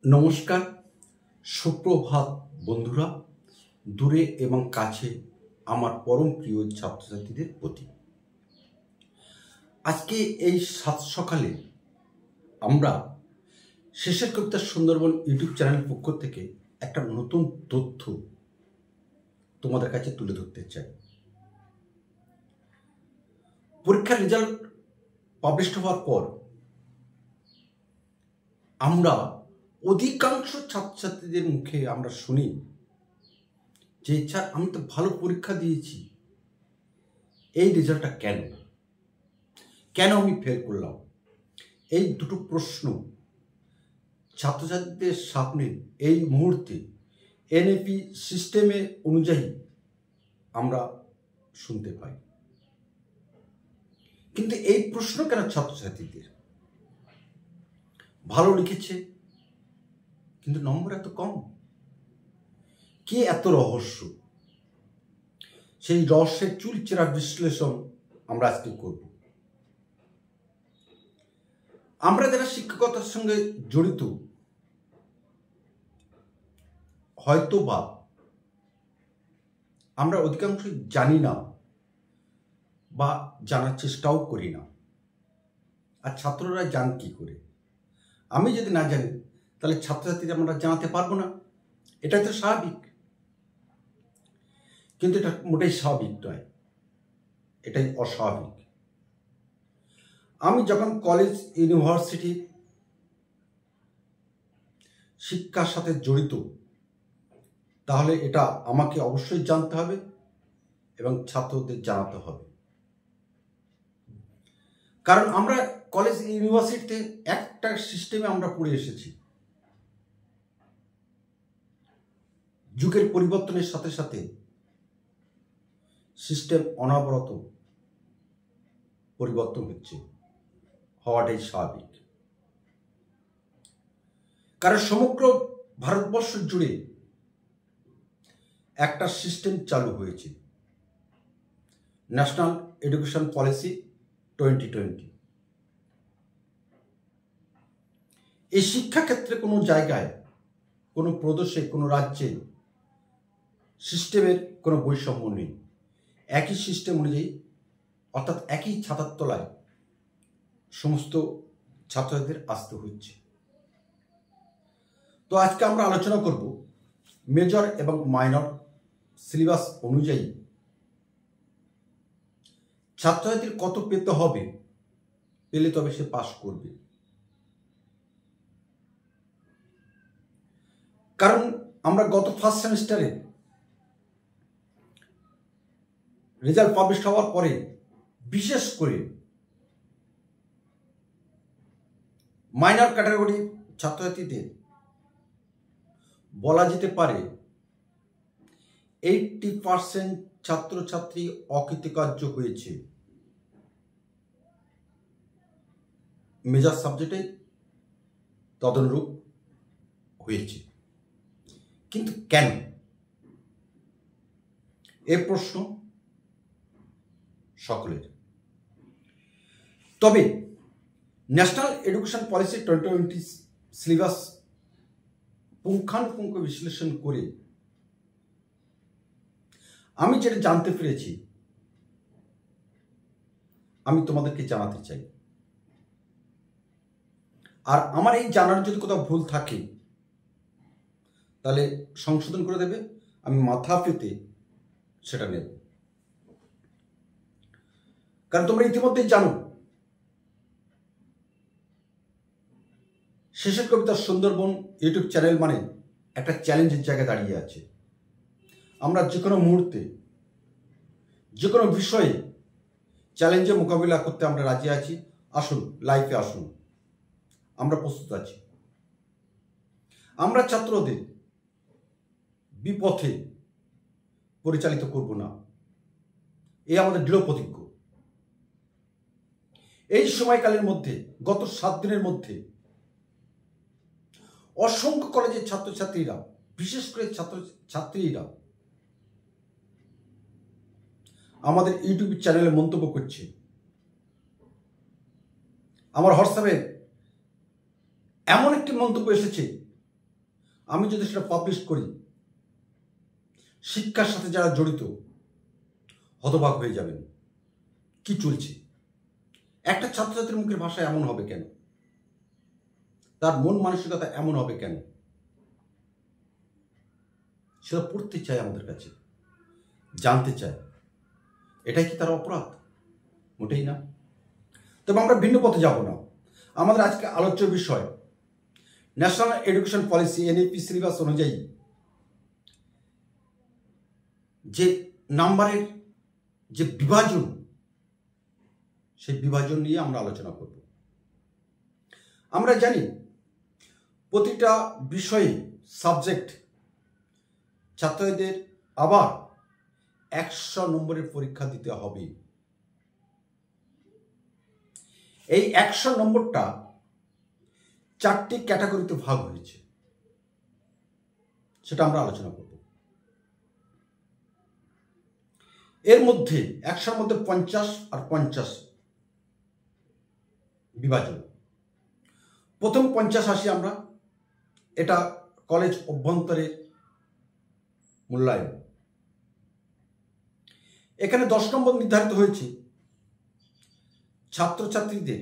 নমস্কার, সুপ্রভাত বন্ধুরা, দূরে এবং কাছে আমার পরম প্রিয় ছাত্রছাত্রীদের প্রতি। আজকে এই সাত সকালে আমরা শেষের কবিতা সুন্দরবন ইউটিউব চ্যানেল পক্ষ থেকে একটা নতুন তথ্য তোমাদের কাছে তুলে ধরতে চাই। পরীক্ষার রেজাল্ট পাবলিশ হওয়ার পর আমরা অধিকাংশ ছাত্রছাত্রীদের মুখে আমরা শুনি যে স্যার, আমি তো ভালো পরীক্ষা দিয়েছি, এই রেজাল্টটা কেন আমি ফেল করলাম? এই দুটো প্রশ্ন ছাত্রছাত্রীদের সামনে এই মুহূর্তে এনএপি সিস্টেমে অনুযায়ী আমরা শুনতে পাই। কিন্তু এই প্রশ্ন কেন ছাত্রছাত্রীদের? ভালো লিখেছে কিন্তু নম্বর এত কম, কি এত রহস্য? সেই রহস্যের চুলচেরা বিশ্লেষণ আমরা আজকে করব। আমরা যারা শিক্ষকতার সঙ্গে জড়িত, হয়তো বা আমরা অধিকাংশ জানি না বা জানার চেষ্টাও করি না। আর ছাত্ররা জান কি করে? আমি যদি না জানি তাহলে ছাত্রছাত্রীরা আমরা জানাতে পারবো না, এটাই তো স্বাভাবিক। কিন্তু এটা মোটেই স্বাভাবিক নয়, এটাই অস্বাভাবিক। আমি যখন কলেজ ইউনিভার্সিটি শিক্ষার সাথে জড়িত, তাহলে এটা আমাকে অবশ্যই জানতে হবে এবং ছাত্রদের জানাতে হবে। কারণ আমরা কলেজ ইউনিভার্সিটিতে একটা সিস্টেমে আমরা পড়ে এসেছি। যুগের পরিবর্তনের সাথে সাথে সিস্টেম অনবরত পরিবর্তন হচ্ছে, হওয়াটাই স্বাভাবিক। কারণ সমগ্র ভারতবর্ষ জুড়ে একটা সিস্টেম চালু হয়েছে, ন্যাশনাল এডুকেশন পলিসি 2020। এই শিক্ষাক্ষেত্রে কোনো জায়গায়, কোনো প্রদেশে, কোনো রাজ্যে সিস্টেমের কোনো বৈষম্য নেই। একই সিস্টেম অনুযায়ী, অর্থাৎ একই ছাতার তলায় সমস্ত ছাত্রদের আসতে হচ্ছে। তো আজকে আমরা আলোচনা করব মেজর এবং মাইনর সিলেবাস অনুযায়ী ছাত্রছাত্রীর কত পেতে হবে, পেলে তবে সে পাস করবে। কারণ আমরা গত ফার্স্ট সেমিস্টারে রেজাল্ট পাবলিশ হওয়ার পরে বিশেষ করে মাইনর ক্যাটাগরির ছাত্রছাত্রীদের বলা যেতে পারে 80% ছাত্রছাত্রী অকৃতকার্য হয়েছে মেজর সাবজেক্টে তদনুরূপ হয়েছে। কিন্তু কেন? এ প্রশ্ন সকলের। তবে ন্যাশনাল এডুকেশন পলিসি 2020 সিলেবাস পুঙ্খানুপুঙ্খ বিশ্লেষণ করে আমি যেটা জানতে পেরেছি, আমি তোমাদেরকে জানাতে চাই। আর আমার এই জানার যদি কোথাও ভুল থাকে তাহলে সংশোধন করে দেবে, আমি মাথা পেতে সেটা নেব। কারণ তোমরা ইতিমধ্যেই জানো, শেষের কবিতা সুন্দরবন ইউটিউব চ্যানেল মানে একটা চ্যালেঞ্জের জায়গায় দাঁড়িয়ে আছে। আমরা যে কোনো মুহূর্তে, যে কোনো বিষয়ে চ্যালেঞ্জে মোকাবিলা করতে আমরা রাজি আছি। আসুন, লাইফে আসুন, আমরা প্রস্তুত আছি। আমরা ছাত্রদের বিপথে পরিচালিত করব না, এ আমাদের দৃঢ় প্রতিজ্ঞ। এই সময়কালের মধ্যে, গত 7 দিনের মধ্যে অসংখ্য কলেজের ছাত্রছাত্রীরা, বিশেষ করে ছাত্রীরা আমাদের ইউটিউব চ্যানেলে মন্তব্য করছে। আমার হোয়াটসঅ্যাপে এমন একটি মন্তব্য এসেছে আমি যদি সেটা পাবলিশ করি, শিক্ষার সাথে যারা জড়িত হতবাক হয়ে যাবেন। কি চলছে? একটা ছাত্রছাত্রীর মুখের ভাষা এমন হবে কেন? তার মন মানসিকতা এমন হবে কেন? সেটা পড়তে চায়, আমাদের কাছে জানতে চায়। এটাই কি তার অপরাধ? মোটেই না। তবে আমরা ভিন্ন পথে যাব না। আমাদের আজকে আলোচ্য বিষয় national education policy NEP syllabus অনুযায়ী যে নাম্বারের যে বিভাজন, সেই বিভাজন নিয়ে আমরা আলোচনা করব। আমরা জানি প্রতিটা বিষয়ে সাবজেক্ট ছাত্রদের আবার 100 নম্বরের পরীক্ষা দিতে হবে। এই 100 নম্বরটা 4টি ক্যাটাগরিতে ভাগ হয়েছে, সেটা আমরা আলোচনা করব। এর মধ্যে 100-র মধ্যে 50 আর 50 বিভাজন। প্রথম 50 আসি আমরা, এটা কলেজ অভ্যন্তরের মূল্যায়ন। এখানে 10 নম্বর নির্ধারিত হয়েছে ছাত্রছাত্রীদের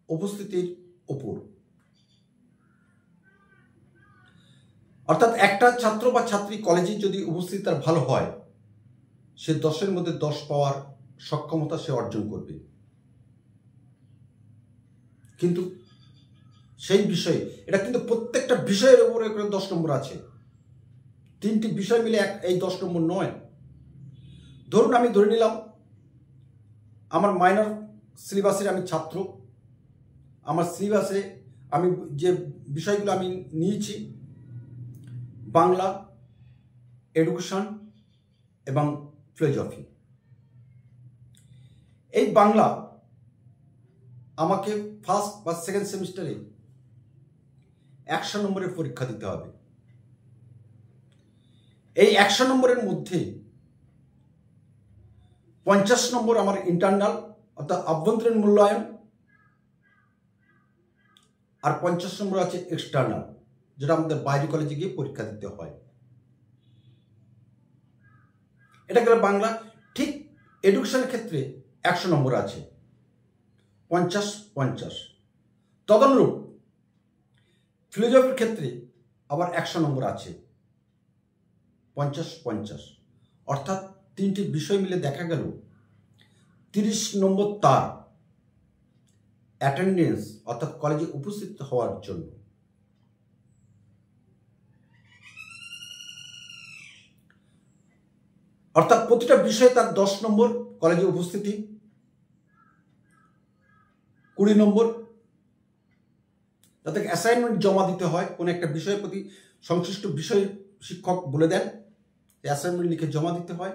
উপস্থিতির উপর। অর্থাৎ একটা ছাত্র বা ছাত্রী কলেজে যদি উপস্থিতি তার ভালো হয়, সে 10-এর মধ্যে 10 পাওয়ার সক্ষমতা সে অর্জন করবে। কিন্তু সেই বিষয়ে এটা কিন্তু প্রত্যেকটা বিষয়ের উপরে 10 নম্বর আছে। 3টি বিষয় মিলে এই 10 নম্বর নয়। ধরুন আমি ধরে নিলাম আমার মাইনর সিলেবাসের আমি ছাত্র, আমার সিলেবাসে আমি যে বিষয়গুলো আমি নিয়েছি বাংলা, এডুকেশন এবং ফিলোসফি। এই বাংলা আমাকে ফার্স্ট বা সেকেন্ড সেমিস্টারে 100 নম্বরের পরীক্ষা দিতে হবে। এই 100 নম্বরের মধ্যে 50 নম্বর আমার ইন্টারনাল অর্থাৎ আভ্যন্তরীণ মূল্যায়ন, আর 50 নম্বর আছে এক্সটার্নাল, যেটা আমাদের বাইরে কলেজে গিয়ে পরীক্ষা দিতে হয়। এটা গেল বাংলা। ঠিক এডুকেশনের ক্ষেত্রে 100 নম্বর আছে, 50-50। তদনুরূপ ফিলোসফির ক্ষেত্রে আবার 100 নম্বর আছে, 50-50। অর্থাৎ 3টি বিষয় মিলে দেখা গেল 30 নম্বর তার অ্যাটেন্ডেন্স অর্থাৎ কলেজে উপস্থিত হওয়ার জন্য। অর্থাৎ প্রতিটা বিষয়ে তার 10 নম্বর কলেজে উপস্থিতি, 20 নম্বর তাদেরকে অ্যাসাইনমেন্ট জমা দিতে হয়। কোনো একটা বিষয়ের প্রতি সংশ্লিষ্ট বিষয় শিক্ষক বলে দেন, অ্যাসাইনমেন্ট লিখে জমা দিতে হয়।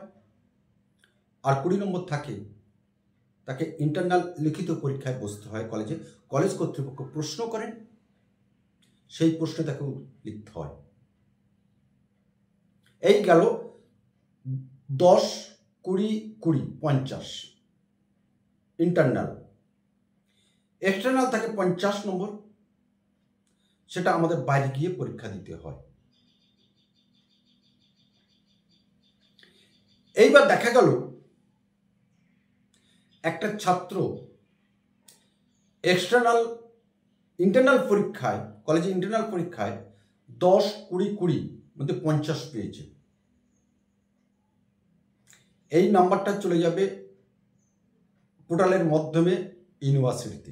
আর 20 নম্বর থাকে, তাকে ইন্টারনাল লিখিত পরীক্ষায় বসতে হয় কলেজে। কলেজ কর্তৃপক্ষ প্রশ্ন করেন, সেই প্রশ্নে তাকে লিখতে হয়। এই গেল 10, 20, 20, 50 ইন্টারনাল। এক্সটার্নাল থাকে 50 নম্বর, সেটা আমাদের বাইরে গিয়ে পরীক্ষা দিতে হয়। এইবার দেখা গেল একটা ছাত্র ইন্টারনাল পরীক্ষায়, কলেজে ইন্টারনাল পরীক্ষায় 10, 20, 20 মধ্যে 50 পেয়েছে। এই নাম্বারটা চলে যাবে পোর্টালের মাধ্যমে ইউনিভার্সিটিতে।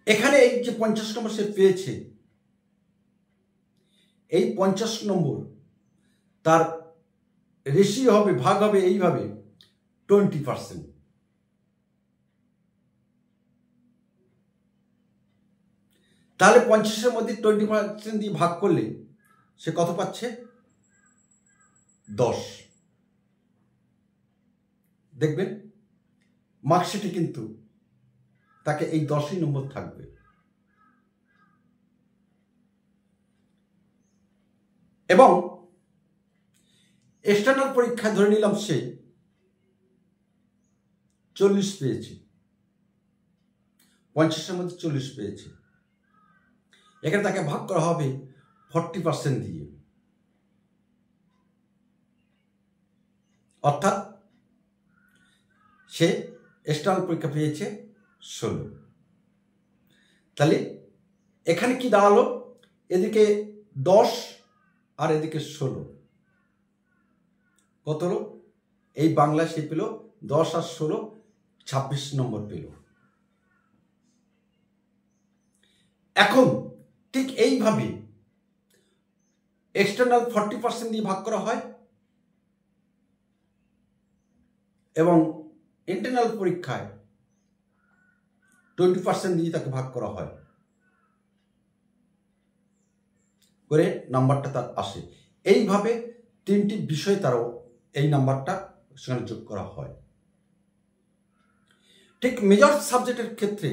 এখানে এই যে 50 নম্বর সে পেয়েছে, এই 50 নম্বর তার রেশিও হবে, ভাগ হবে এইভাবে 20%। তাহলে 50-এর মধ্যে 20% দিয়ে ভাগ করলে সে কত পাচ্ছে? 10। দেখবেন মার্কশিটে কিন্তু তাকে এই 10ই নম্বর থাকবে। এবং এক্সটার্নাল পরীক্ষায় ধরে নিলাম সে 40 পেয়েছে, 50-এর মধ্যে 40 পেয়েছে। এখানে তাকে ভাগ করা হবে 40% দিয়ে, অর্থাৎ সে এক্সটার্নাল পরীক্ষা পেয়েছে 16। তাহলে এখানে কি দাঁড়ালো? এদিকে 10 আর এদিকে 16, কত হলো? এই বাংলা সে পেল 10 আর 16, 26 নম্বর পেল। এখন ঠিক এইভাবে এক্সটার্নাল 40% দিয়ে ভাগ করা হয় এবং ইন্টারনাল পরীক্ষায় 20% দিয়ে তাকে ভাগ করা হয়, করে নাম্বারটা তার আসে। এইভাবে 3টি বিষয় তারও এই নাম্বারটা সেখানে যোগ করা হয়। ঠিক মেজর সাবজেক্টের ক্ষেত্রে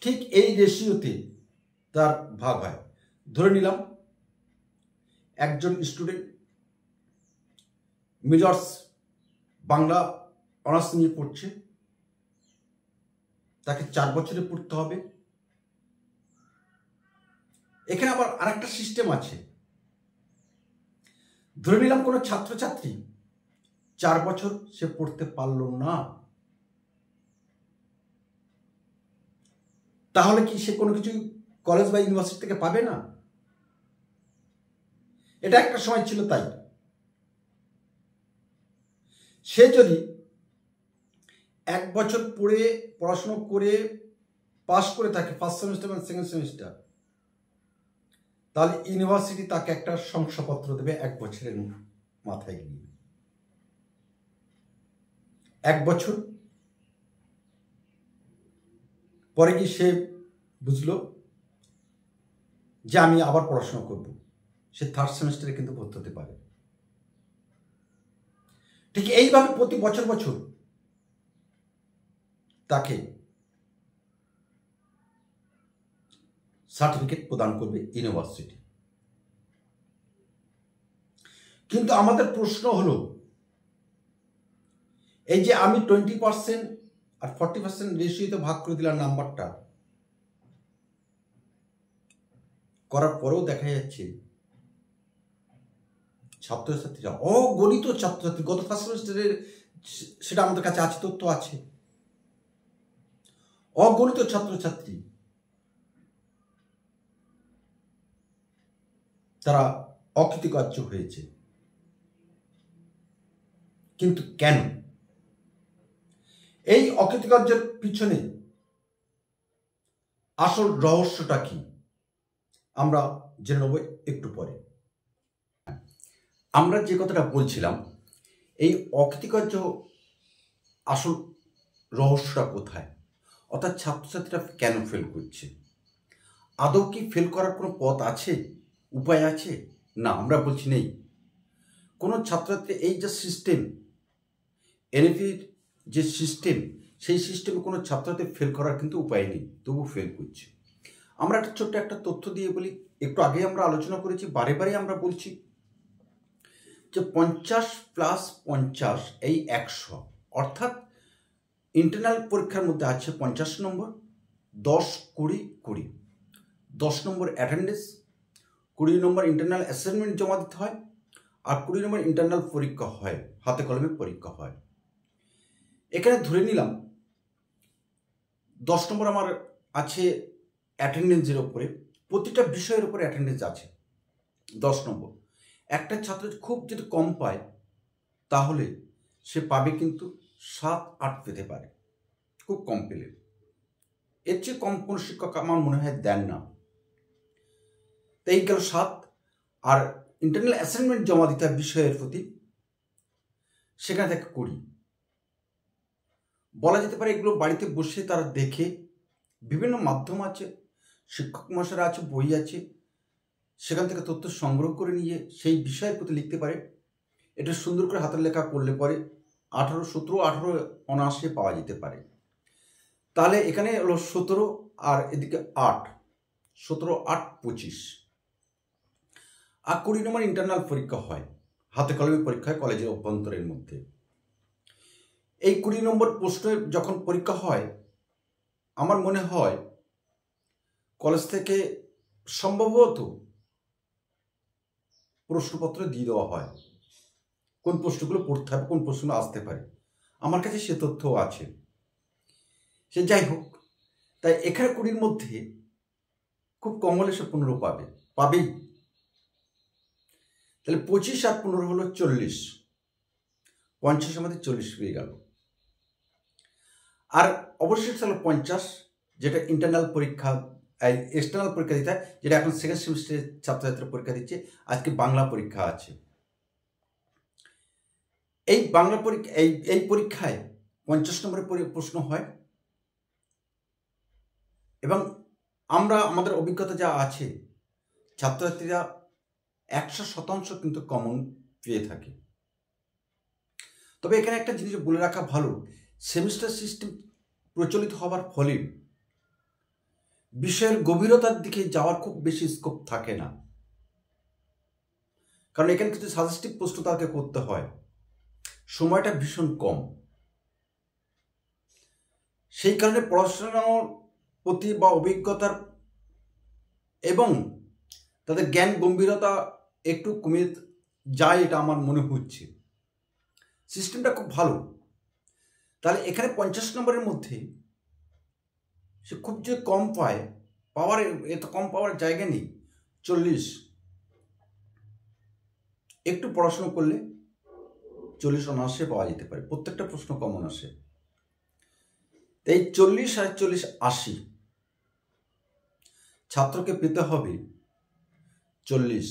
ঠিক এই রেশিওতে তার ভাগ হয়। ধরে নিলাম একজন স্টুডেন্ট মেজর্স বাংলা অনার্স নিয়ে পড়ছে, তাকে 4 বছরে পড়তে হবে। এখানে আবার আরেকটা সিস্টেম আছে। ধরে নিলাম কোনো ছাত্রছাত্রী 4 বছর সে পড়তে পারল না, তাহলে কি সে কোনো কিছু কলেজ বা ইউনিভার্সিটি থেকে পাবে না? এটা একটা সময় ছিল তাই। সে যদি 1 বছর পড়াশোনা করে পাস করে থাকে, ফার্স্ট সেমিস্টার এবং সেকেন্ড সেমিস্টার, তাহলে ইউনিভার্সিটি তাকে একটা শংসাপত্র দেবে 1 বছরের মাথায় গিয়ে। 1 বছর পরে কি সে বুঝলো যে আমি আবার পড়াশোনা করব, সে 3rd সেমিস্টারে কিন্তু ভর্তি হতে পারে। ঠিক এইভাবে প্রতি বছর বছর তাকে সার্টিফিকেট প্রদান করবে ইউনিভার্সিটি। কিন্তু আমাদের প্রশ্ন হলো, এই যে আমি 20% আর 40% রেশিওতে ভাগ করে দিলাম নাম্বারটা, করার পরেও দেখা যাচ্ছে ছাত্রছাত্রীরা, অগণিত ছাত্রছাত্রী, গত 1st সেমিস্টারের সেটা আমাদের কাছে আছে, তথ্য আছে, অগণিত ছাত্রছাত্রী তারা অকৃতকার্য হয়েছে। কিন্তু কেন? এই অকৃতকার্যের পিছনে আসল রহস্যটা কি আমরা জেনে নেব একটু পরে। আমরা যে কথাটা বলছিলাম, এই অকৃতকার্য আসল রহস্যটা কোথায়, অর্থাৎ ছাত্রছাত্রীরা কেন ফেল করছে? আদৌ কি ফেল করার কোনো পথ আছে, উপায় আছে? না, আমরা বলছি নেই। কোনো ছাত্রছাত্রী এই যে সিস্টেম, এনইপির যে সিস্টেম, সেই সিস্টেমে কোনো ছাত্রছাত্রী ফেল করার কিন্তু উপায় নেই, তবু ফেল করছে। আমরা একটা ছোট্ট একটা তথ্য দিয়ে বলি, একটু আগে আমরা আলোচনা করেছি, বারে বারে আমরা বলছি যে 50 + 50 এই 100, অর্থাৎ ইন্টারনাল পরীক্ষার মধ্যে আছে 50 নম্বর, 10, 20, 20, 10 নম্বর অ্যাটেন্ডেন্স, 20 নম্বর ইন্টারনাল অ্যাসাইনমেন্ট জমা দিতে হয়, আর 20 নম্বর ইন্টারনাল পরীক্ষা হয়, হাতে কলমে পরীক্ষা হয়। এখানে ধরে নিলাম 10 নম্বর আমার আছে অ্যাটেন্ডেন্সের ওপরে, প্রতিটা বিষয়ের উপরে অ্যাটেন্ডেন্স আছে 10 নম্বর। একটা ছাত্র খুব যদি কম পায় তাহলে সে পাবে কিন্তু 7, 8 পেতে পারে, খুব কম পেলে। এর চেয়ে কম কোনো শিক্ষক আমার মনে হয় দেন না। তাই গেল 7, আর ইন্টারনাল অ্যাসাইনমেন্ট জমা দিতে হয় বিষয়ের প্রতি, সেখানে থেকে 20। বলা যেতে পারে এগুলো বাড়িতে বসে তারা দেখে, বিভিন্ন মাধ্যম আছে, শিক্ষক মশাইরা আছে, বই আছে, সেখান থেকে তথ্য সংগ্রহ করে নিয়ে সেই বিষয়ের প্রতি লিখতে পারে। এটা সুন্দর করে হাতের লেখা করলে পরে 18, 17, 18 অনায়াসে পাওয়া যেতে পারে। তাহলে এখানে হলো 17 আর এদিকে 8, 17, 8, 25। আর 20 নম্বর ইন্টারনাল পরীক্ষা হয়, হাতে কলমে পরীক্ষা হয় কলেজের অভ্যন্তরের মধ্যে। এই 20 নম্বর প্রশ্নের যখন পরীক্ষা হয়, আমার মনে হয় কলেজ থেকে সম্ভবত প্রশ্নপত্র দিয়ে দেওয়া হয়, কোন প্রশ্নগুলো পড়তে হবে, কোন প্রশ্ন আসতে পারে। আমার কাছে সে তথ্যও আছে। সে যাই হোক, তাই এখানে 20-র মধ্যে খুব কম হলে সে 15 পাবেই। তাহলে 25 আর 15 হলো 40, 50 মধ্যে 40 পেয়ে গেল। আর অবশ্যই হলো 50, যেটা ইন্টারনাল পরীক্ষা, এক্সটার্নাল পরীক্ষা দিতে হয়, যেটা এখন সেকেন্ড সেমিস্টারের ছাত্রছাত্রীরা পরীক্ষা দিচ্ছে। আজকে বাংলা পরীক্ষা আছে। এই বাংলা পরীক্ষা এই পরীক্ষায় 50 নম্বরের প্রশ্ন হয় এবং আমাদের অভিজ্ঞতা যা আছে, ছাত্রছাত্রীরা 100% কিন্তু কমন পেয়ে থাকে। তবে এখানে একটা জিনিস বলে রাখা ভালো, সেমিস্টার সিস্টেম প্রচলিত হওয়ার ফলে বিষয়ের গভীরতার দিকে যাওয়ার খুব বেশি স্কোপ থাকে না, কারণ এখানে কিছু সাজেস্টিভ প্রশ্ন তাকে করতে হয়, সময়টা ভীষণ কম। সেই কারণে পড়াশোনার প্রতি বা অভিজ্ঞতার এবং তাদের জ্ঞান গম্ভীরতা একটু কমে যায়, এটা আমার মনে হচ্ছে। সিস্টেমটা খুব ভালো। তাহলে এখানে 50 নম্বরের মধ্যে সে খুব যে কম পাওয়ার এত কম পাওয়ার জায়গা নেই। 40, একটু পড়াশোনা করলে 40 অনার্সে পাওয়া যেতে পারে, প্রত্যেকটা প্রশ্ন কমন আসে। তাই 40 আর 40 80, ছাত্রকে পেতে হবে 40।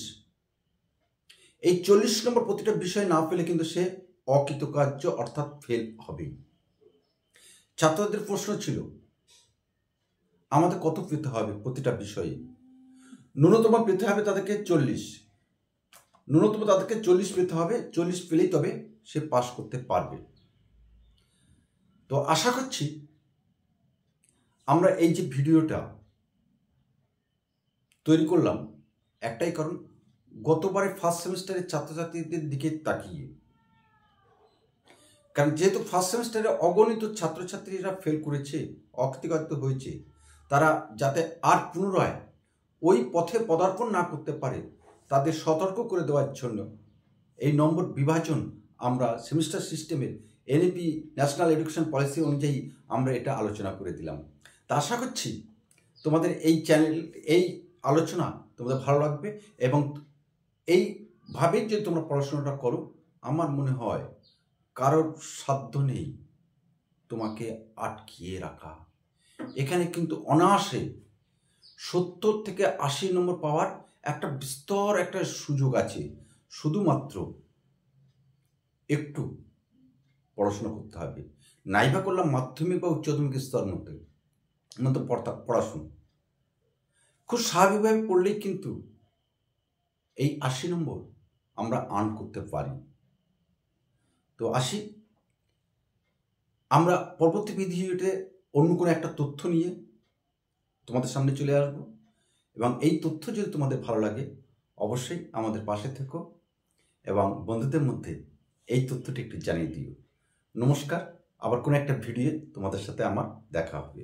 এই 40 নম্বর প্রতিটা বিষয় না পেলে কিন্তু সে অকৃতকার্য, অর্থাৎ ফেল হবে। ছাত্রদের প্রশ্ন ছিল আমাদের কত পেতে হবে প্রতিটা বিষয়ে। ন্যূনতম পেতে হবে তাদেরকে 40, ন্যূনতম তাদেরকে 40 পেতে হবে। 40 পেলেই তবে সে পাস করতে পারবে। তো আশা করছি আমরা এই যে ভিডিওটা তৈরি করলাম, একটাই কারণ, গতবারে ফার্স্ট সেমিস্টারের ছাত্রছাত্রীদের দিকে তাকিয়ে। কারণ যেহেতু ফার্স্ট সেমিস্টারে অগণিত ছাত্রছাত্রীরা ফেল করেছে, অকৃতকার্য হয়েছে, তারা যাতে আর পুনরায় ওই পথে পদার্পণ না করতে পারে, তাদের সতর্ক করে দেওয়ার জন্য এই নম্বর বিভাজন আমরা সেমিস্টার সিস্টেমের এনইপি ন্যাশনাল এডুকেশন পলিসি অনুযায়ী আমরা এটা আলোচনা করে দিলাম। তা আশা করছি তোমাদের এই আলোচনা তোমাদের ভালো লাগবে এবং এইভাবে যদি তোমরা পড়াশোনাটা করো, আমার মনে হয় কারোর সাধ্য নেই তোমাকে আটকিয়ে রাখা। এখানে কিন্তু অনায়াসে 70 থেকে 80 নম্বর পাওয়ার একটা বিস্তর একটা সুযোগ আছে, শুধুমাত্র একটু পড়াশোনা করতে হবে। নাইবা করলাম মাধ্যমিক বা উচ্চ মাধ্যমিক স্তর মতো পড়াশোনা খুব স্বাভাবিকভাবে পড়লেই কিন্তু এই 80 নম্বর আমরা আর্ন করতে পারি। তো আসি, আমরা পরবর্তী ভিডিওতে অন্য কোনো একটা তথ্য নিয়ে তোমাদের সামনে চলে আসবো এবং এই তথ্য যদি তোমাদের ভালো লাগে অবশ্যই আমাদের পাশে থেকো এবং বন্ধুদের মধ্যে এই তথ্যটি একটু জানিয়ে দিও। নমস্কার, আবার কোনো একটা ভিডিও তোমাদের সাথে আমার দেখা হবে।